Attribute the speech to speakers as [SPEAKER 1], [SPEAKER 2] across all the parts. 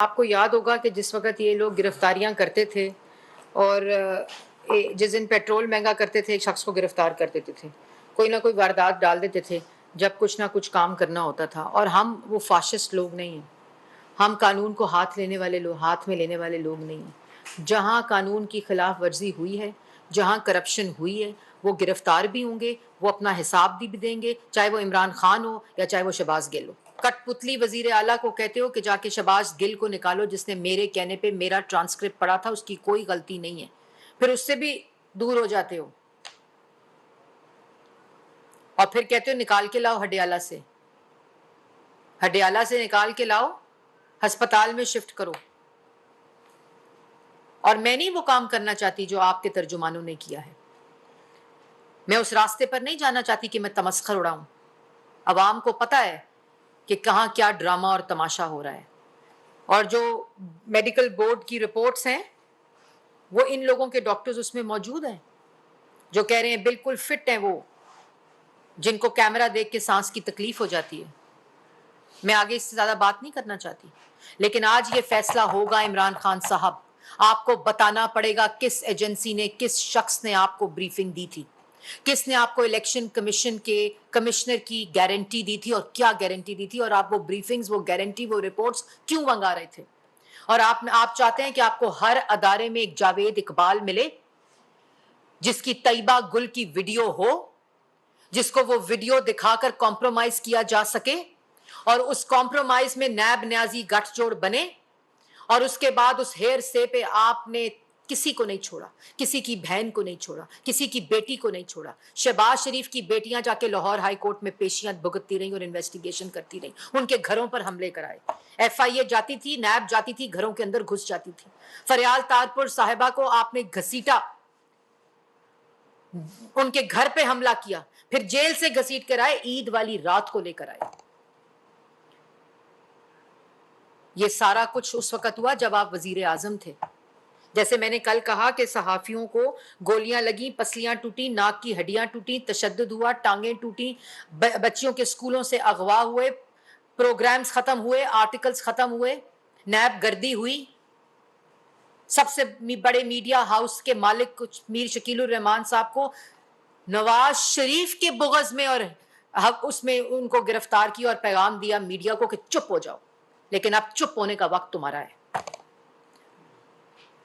[SPEAKER 1] آپ کو یاد ہوگا کہ جس وقت یہ لوگ گرفتاریاں کرتے تھے اور جس دن پیٹرول مہنگا کرتے تھے ایک شخص کو گرفتار کر دیتے تھے، کوئی نہ کوئی واردات ڈال دیتے تھے جب کچھ نہ کچھ کام کرنا ہوتا تھا. اور ہم وہ فاشسٹ لوگ نہیں ہیں، ہم قانون کو ہاتھ میں لینے والے لوگ نہیں ہیں. جہاں قانون کی خلاف ورزی ہوئی ہے، جہاں کرپشن ہوئی ہے، وہ گرفتار بھی ہوں گے، وہ اپنا حساب بھی دیں گے، چاہے وہ عمران خان ہو یا چاہے وہ شہباز گل ہو. کٹ پتلی وزیر اعلیٰ کو کہتے ہو کہ جا کے شہباز گل کو نکالو جس نے میرے کہنے پہ میرا ٹرانسکرپٹ پڑھا تھا، اس کی کوئی غلطی نہیں ہے، پھر اس سے بھی دور ہو جاتے ہو اور پھر کہتے ہو نکال کے لاؤ ہڈیالہ سے نکال کے لاؤ، ہسپتال میں شفٹ کرو. اور میں نہیں وہ کام کرنا چاہتی جو آپ کے ترجمانوں نے کیا ہے. میں اس راستے پر نہیں جانا چاہتی کہ میں تمسخر اڑاؤں. عوام کو پتہ ہے کہ کہاں کیا ڈرامہ اور تماشا ہو رہا ہے. اور جو میڈیکل بورڈ کی رپورٹس ہیں وہ ان لوگوں کے ڈاکٹرز اس میں موجود ہیں جو کہہ رہے ہیں بالکل فٹ ہیں، وہ جن کو کیمرہ دیکھ کے سانس کی تکلیف ہو جاتی ہے. میں آگے اس سے زیادہ بات نہیں کرنا چاہتی، لیکن آج یہ فیصلہ ہوگا. عمران خان صاحب، آپ کو بتانا پڑے گا کس ایجنسی نے، کس شخص نے آپ کو بریفنگ دی تھی، کس نے آپ کو الیکشن کمیشن کے کمشنر کی گارنٹی دی تھی اور کیا گارنٹی دی تھی، اور آپ وہ بریفنگز، وہ گارنٹی، وہ رپورٹس کیوں منگا رہے تھے. اور آپ چاہتے ہیں کہ آپ کو ہر ادارے میں ایک جاوید اقبال ملے جس کی طیبہ گل کی ویڈیو ہو، جس کو وہ ویڈیو دکھا کر کمپرومائز کیا جا سکے اور اس کمپرومائز میں نیب نیازی گٹھ جوڑ بنے. اور اس کے بعد اس ہیر سے پہ آپ نے کسی کو نہیں چھوڑا، کسی کی بہن کو نہیں چھوڑا، کسی کی بیٹی کو نہیں چھوڑا. شہباز شریف کی بیٹیاں جا کے لاہور ہائی کورٹ میں پیشیاں بھگتتی رہیں اور انویسٹیگیشن کرتی رہیں، ان کے گھروں پر حملے کرائے. ایف آئی اے جاتی تھی، نیب جاتی تھی، گھروں کے اندر گھس جاتی تھی. فریال تارپور صاحبہ کو آپ نے گھسیٹا، ان کے گھر پہ حملہ کیا، پھر جیل سے گھسیٹ کر آئے، عید والی رات کو لے کر آئے. یہ سارا کچھ اس وقت ہوا جب آپ وزیر اعظم تھے. جیسے میں نے کل کہا کہ صحافیوں کو گولیاں لگیں، پسلیاں ٹوٹی، ناک کی ہڈیاں ٹوٹی، تشدد ہوا، ٹانگیں ٹوٹی، بچیوں کے اسکولوں سے اغوا ہوئے، پروگرامز ختم ہوئے، آرٹیکلز ختم ہوئے، نیب گردی ہوئی. سب سے بڑے میڈیا ہاؤس کے مالک میر شکیل الرحمان صاحب کو نواز شریف کے بغض میں اور اس میں ان کو گرفتار کیا اور پیغام دیا میڈیا کو کہ چپ ہو جاؤ. لیکن اب چپ ہونے کا وقت تمہارا ہے.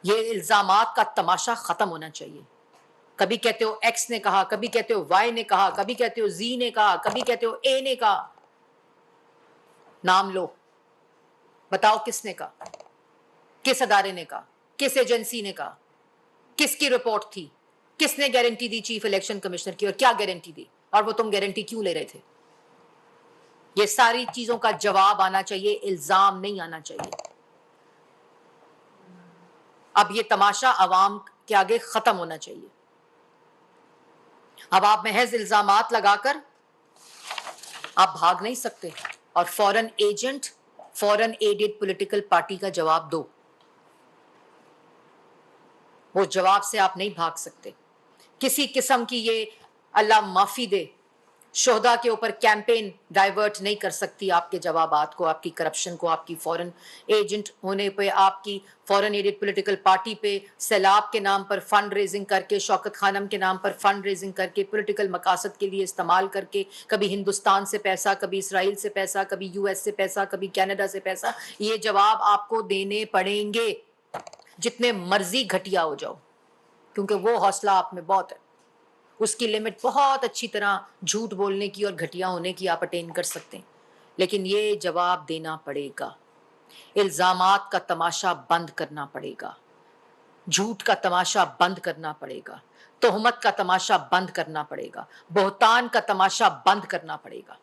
[SPEAKER 1] یہ الزامات کا تماشا ختم ہونا چاہیے. کبھی کہتے ہو ایکس نے کہا، کبھی کہتے ہو وائی نے کہا، کبھی کہتے ہو زی نے کہا، کبھی کہتے ہو اے نے کہا. نام لو، بتاؤ کس نے کہا، کس ادارے نے کہا، کس ایجنسی نے کہا، کس کی رپورٹ تھی، کس نے گارنٹی دی چیف الیکشن کمشنر کی، اور کیا گارنٹی دی، اور وہ تم گارنٹی کیوں لے رہے تھے. یہ ساری چیزوں کا جواب آنا چاہیے، الزام نہیں آنا چاہیے. اب یہ تماشا عوام کے آگے ختم ہونا چاہیے. اب آپ محض الزامات لگا کر آپ بھاگ نہیں سکتے اور فورن ایجنٹ، فورن ایڈڈ پولیٹیکل پارٹی کا جواب دو. وہ جواب سے آپ نہیں بھاگ سکتے. کسی قسم کی یہ اللہ معافی دے شہداء کے اوپر کیمپین ڈائیورٹ نہیں کر سکتی آپ کے جوابات کو، آپ کی کرپشن کو، آپ کی فورن ایجنٹ ہونے پہ، آپ کی فورن ایڈڈ پولیٹیکل پارٹی پہ سیلاب کے نام پر فنڈ ریزنگ کر کے، شوکت خانم کے نام پر فنڈ ریزنگ کر کے، پولیٹیکل مقاصد کے لیے استعمال کر کے، کبھی ہندوستان سے پیسہ، کبھی اسرائیل سے پیسہ، کبھی یو ایس سے پیسہ، کبھی کینیڈا سے پیسہ. یہ جواب آپ کو دینے پڑیں گے جتنے مرضی گھٹیا ہو جاؤ، کیونکہ وہ حوصلہ آپ میں بہت ہے. اس کی لمٹ بہت اچھی طرح جھوٹ بولنے کی اور گھٹیا ہونے کی آپ اٹین کر سکتے ہیں، لیکن یہ جواب دینا پڑے گا. الزامات کا تماشا بند کرنا پڑے گا، جھوٹ کا تماشا بند کرنا پڑے گا، تہمت کا تماشا بند کرنا پڑے گا، بہتان کا تماشا بند کرنا پڑے گا.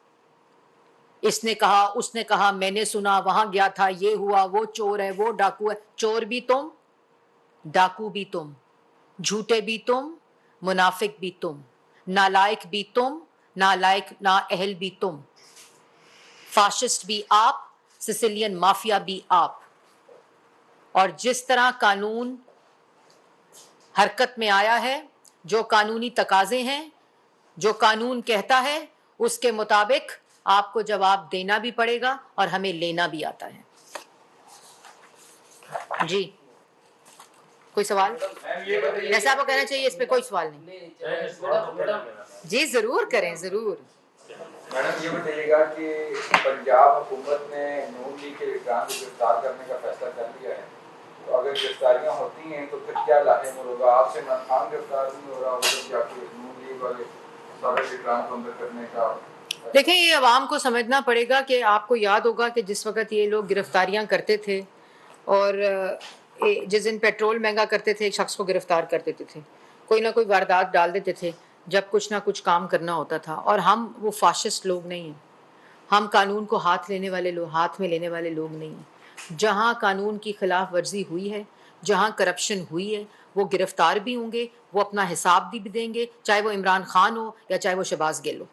[SPEAKER 1] اس نے کہا، اس نے کہا، میں نے سنا، وہاں گیا تھا، یہ ہوا، وہ چور ہے، وہ ڈاکو ہے. چور بھی تم، ڈاکو بھی تم، جھوٹے بھی تم، منافق بھی تم، نالائق بھی تم، نالائق نااہل بھی تم، فاشسٹ بھی آپ، سسیلین مافیا بھی آپ. اور جس طرح قانون حرکت میں آیا ہے، جو قانونی تقاضے ہیں، جو قانون کہتا ہے، اس کے مطابق آپ کو جواب دینا بھی پڑے گا اور ہمیں لینا بھی آتا ہے. جی کوئی سوال؟
[SPEAKER 2] میم یہ بتائیے
[SPEAKER 1] جیسا آپ کو کہنا چاہیے اس پہ کوئی سوال نہیں. جی ضرور کریں ضرور.
[SPEAKER 2] میڈم یہ بتائیے گا کہ پنجاب حکومت نے نون لیگ کے لیڈران کو گرفتار کرنے کا فیصلہ کر لیا ہے، تو اگر گرفتاریاں ہوتی ہیں تو پھر کیا لاحق ہوگا؟ آپ سے عمران خان گرفتار نہیں ہو رہا ہوگا یا پھر نون لیگ والے سارے لیڈران کو اندر کرنے کا؟
[SPEAKER 1] دیکھیں یہ عوام کو سمجھنا پڑے گا کہ آپ کو یاد ہوگا کہ جس وقت یہ لوگ گرفتاریاں کرتے تھے اور جس دن پیٹرول مہنگا کرتے تھے ایک شخص کو گرفتار کر دیتے تھے، کوئی نہ کوئی واردات ڈال دیتے تھے جب کچھ نہ کچھ کام کرنا ہوتا تھا. اور ہم وہ فاشسٹ لوگ نہیں ہیں، ہم قانون کو ہاتھ میں لینے والے لوگ نہیں ہیں. جہاں قانون کی خلاف ورزی ہوئی ہے، جہاں کرپشن ہوئی ہے، وہ گرفتار بھی ہوں گے، وہ اپنا حساب بھی دیں گے، چاہے وہ عمران خان ہو یا چاہے وہ شہباز گل ہو.